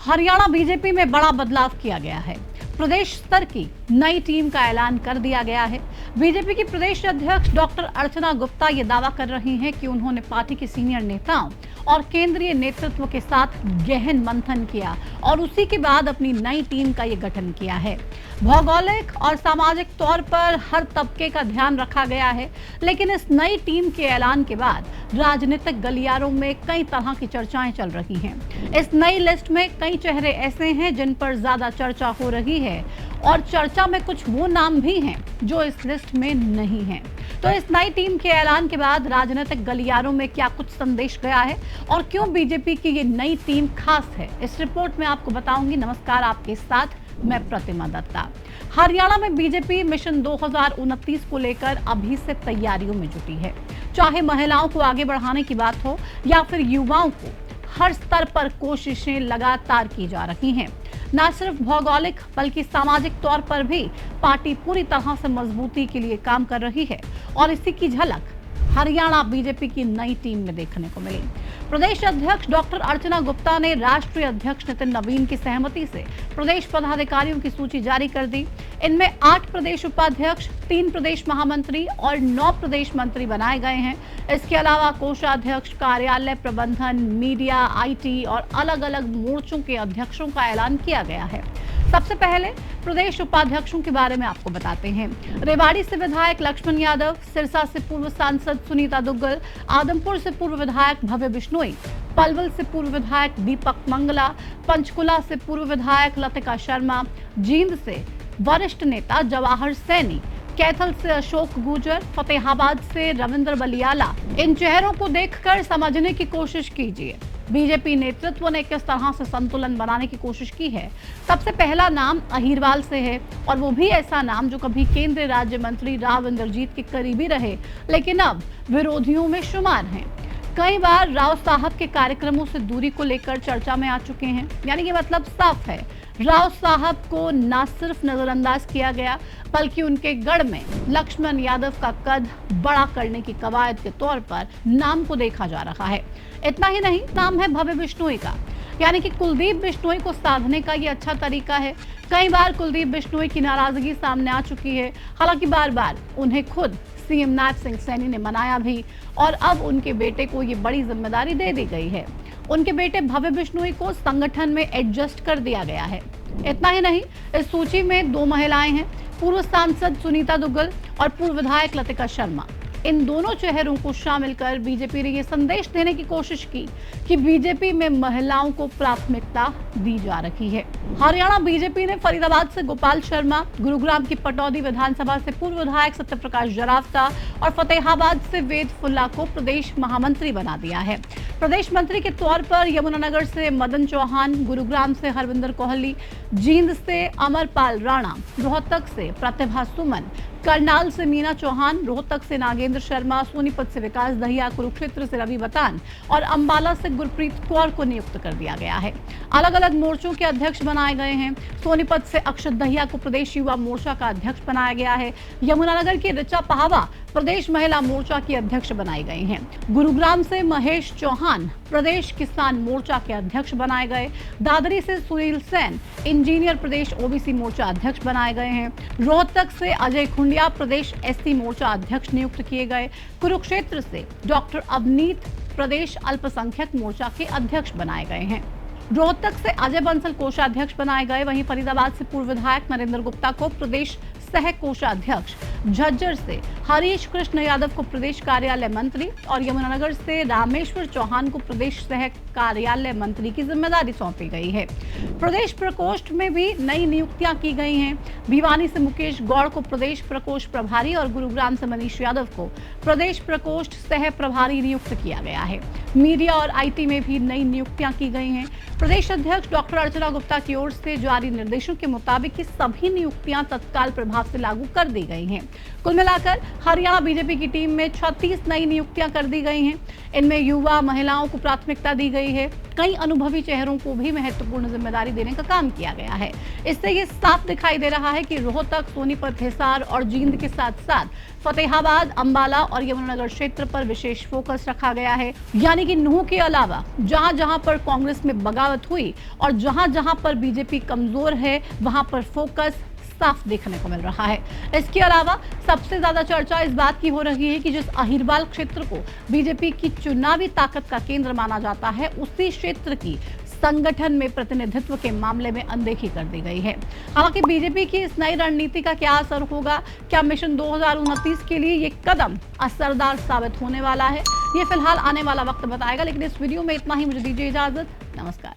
Haryana BJP में बड़ा बदलाव किया गया है। प्रदेश स्तर की नई टीम का ऐलान कर दिया गया है। बीजेपी की प्रदेश अध्यक्ष डॉक्टर अर्चना गुप्ता ये दावा कर रही हैं कि उन्होंने पार्टी के सीनियर नेताओं और केंद्रीय नेतृत्व के साथ गहन मंथन किया और उसी के बाद अपनी नई टीम का ये गठन किया है। भौगोलिक और सामाजिक तौर पर हर तबके का ध्यान रखा गया है, लेकिन इस नई टीम के ऐलान के बाद राजनीतिक गलियारों में कई तरह की चर्चाएं चल रही हैं। इस नई लिस्ट में कई चेहरे ऐसे हैं जिन पर ज्यादा चर्चा हो रही है और चर्चा में कुछ वो नाम भी हैं जो इस लिस्ट में नहीं हैं। तो इस नई टीम के ऐलान के बाद राजनीतिक गलियारों में क्या कुछ संदेश गया है और क्यों बीजेपी की ये नई टीम खास है, इस रिपोर्ट में आपको बताऊंगी। नमस्कार, आपके साथ मैं प्रतिमा दत्ता। हरियाणा में बीजेपी मिशन 2029 को लेकर अभी से तैयारियों में जुटी है। चाहे महिलाओं को आगे बढ़ाने की बात हो या फिर युवाओं को, हर स्तर पर कोशिशें लगातार की जा रही हैं। न सिर्फ भौगोलिक बल्कि सामाजिक तौर पर भी पार्टी पूरी तरह से मजबूती के लिए काम कर रही है और इसी की झलक हरियाणा बीजेपी की नई टीम में देखने को मिली। प्रदेश अध्यक्ष डॉक्टर अर्चना गुप्ता ने राष्ट्रीय अध्यक्ष नितिन नवीन की सहमति से प्रदेश पदाधिकारियों की सूची जारी कर दी। इनमें 8 प्रदेश उपाध्यक्ष, 3 प्रदेश महामंत्री और 9 प्रदेश मंत्री बनाए गए हैं। इसके अलावा कोषाध्यक्ष, कार्यालय प्रबंधन, मीडिया, आईटी और अलग अलग मोर्चों के अध्यक्षों का ऐलान किया गया है। सबसे पहले प्रदेश उपाध्यक्षों के बारे में आपको बताते हैं। रेवाड़ी से विधायक लक्ष्मण यादव, सिरसा से पूर्व सांसद सुनीता दुग्गल, आदमपुर से पूर्व विधायक भव्य बिश्नोई, पलवल से पूर्व विधायक दीपक मंगला, पंचकुला से पूर्व विधायक लतिका शर्मा, जींद से वरिष्ठ नेता जवाहर सैनी, कैथल से अशोक गुर्जर, फतेहाबाद से रविंद्र बलियाला। इन चेहरों को देखकर समझने की कोशिश कीजिए बीजेपी नेतृत्व ने किस तरह से संतुलन बनाने की कोशिश की है। सबसे पहला नाम अहीरवाल से है और वो भी ऐसा नाम जो कभी केंद्रीय राज्य मंत्री राव इंद्रजीत के करीबी रहे, लेकिन अब विरोधियों में शुमार हैं। कई बार राव साहब के कार्यक्रमों से दूरी को लेकर चर्चा में आ चुके हैं। यानी कि मतलब साफ है, राव साहब को न सिर्फ नजरअंदाज किया गया बल्कि उनके गढ़ में लक्ष्मण यादव का कद बड़ा करने की कवायद के तौर पर नाम को देखा जा रहा है। इतना ही नहीं, नाम है भव्य बिश्नोई का, यानी कि कुलदीप बिश्नोई को साधने का ये अच्छा तरीका है। कई बार कुलदीप बिश्नोई की नाराजगी सामने आ चुकी है, हालांकि बार बार उन्हें खुद सीएम नाथ सिंह सैनी ने मनाया भी और अब उनके बेटे को ये बड़ी जिम्मेदारी दे दी गई है। उनके बेटे भव्य बिश्नोई को संगठन में एडजस्ट कर दिया गया है। इतना ही नहीं, इस सूची में 2 महिलाएं हैं, पूर्व सांसद सुनीता दुग्गल और पूर्व विधायक लतिका शर्मा। इन दोनों चेहरों को शामिल कर बीजेपी ने यह संदेश देने की कोशिश की कि बीजेपी में महिलाओं को प्राथमिकता दी जा रही है। हरियाणा बीजेपी ने फरीदाबाद से गोपाल शर्मा, गुरुग्राम की पटौदी विधानसभा से पूर्व विधायक सत्यप्रकाश जरावता और फतेहाबाद से वेद फुल्ला को प्रदेश महामंत्री बना दिया है। प्रदेश मंत्री के तौर पर यमुनानगर से मदन चौहान, गुरुग्राम से हरविंदर कोहली, जींद से अमरपाल राणा, रोहतक से प्रतिभा सुमन, करनाल से मीना चौहान, रोहतक से नागेंद्र शर्मा, सोनीपत से विकास दहिया, कुरुक्षेत्र से रवि बतान और अंबाला से गुरप्रीत कौर को नियुक्त कर दिया गया है। अलग अलग मोर्चों के अध्यक्ष बनाए गए हैं। सोनीपत से अक्षत दहिया को प्रदेश युवा मोर्चा का अध्यक्ष बनाया गया है। यमुनानगर की ऋचा पहावा प्रदेश महिला मोर्चा की अध्यक्ष बनाई गई हैं। गुरुग्राम से महेश चौहान प्रदेश किसान मोर्चा के अध्यक्ष बनाए गए। दादरी से सुनील सेन इंजीनियर प्रदेश ओबीसी मोर्चा अध्यक्ष बनाए गए हैं। रोहतक से अजय खुंडिया प्रदेश एससी मोर्चा अध्यक्ष नियुक्त किए गए। कुरुक्षेत्र से डॉक्टर अवनीत प्रदेश अल्पसंख्यक मोर्चा के अध्यक्ष बनाए गए हैं। रोहतक से अजय बंसल कोषाध्यक्ष बनाए गए। वहीं फरीदाबाद से पूर्व विधायक नरेंद्र गुप्ता को प्रदेश सह कोषाध्यक्ष, झज्जर से हरीश कृष्ण यादव को प्रदेश कार्यालय मंत्री और यमुनानगर से रामेश्वर चौहान को प्रदेश सह कार्यालय मंत्री की जिम्मेदारी सौंपी गई है। प्रदेश प्रकोष्ठ में भी नई नियुक्तियां की गई हैं। भिवानी से मुकेश गौड़ को प्रदेश प्रकोष्ठ प्रभारी और गुरुग्राम से मनीष यादव को प्रदेश प्रकोष्ठ सह प्रभारी नियुक्त किया गया है। मीडिया और आईटी में भी नई नियुक्तियां की गई हैं। प्रदेश अध्यक्ष डॉक्टर अर्चना गुप्ता की ओर से जारी निर्देशों के मुताबिक सभी नियुक्तियां तत्काल प्रभाव से लागू कर दी गई हैं। कुल मिलाकर हरियाणा बीजेपी की टीम में 36 नई नियुक्तियां कर दी गई हैं। इनमें युवा महिलाओं को प्राथमिकता दी गई है। कई अनुभवी चेहरों को भी महत्वपूर्ण जिम्मेदारी देने का काम किया गया है। इससे ये साफ दिखाई दे रहा है कि रोहतक, सोनीपत, हिसार और जींद के साथ साथ फतेहाबाद, अंबाला और यमुनानगर क्षेत्र पर विशेष फोकस रखा गया है। यानी कि नूंह के अलावा जहां जहां पर कांग्रेस में बगावत हुई और जहां जहां पर बीजेपी कमजोर है, वहां पर फोकस साफ देखने को मिल रहा है। इसके अलावा सबसे ज्यादा चर्चा इस बात की हो रही है कि जिस अहिरवाल क्षेत्र को बीजेपी की चुनावी ताकत का केंद्र माना जाता है, उसी क्षेत्र की संगठन में प्रतिनिधित्व के मामले में अनदेखी कर दी गई है। हालांकि बीजेपी की इस नई रणनीति का क्या असर होगा, क्या मिशन 2029 के लिए ये कदम असरदार साबित होने वाला है, ये फिलहाल आने वाला वक्त बताएगा। लेकिन इस वीडियो में इतना ही। मुझे दीजिए इजाजत। नमस्कार।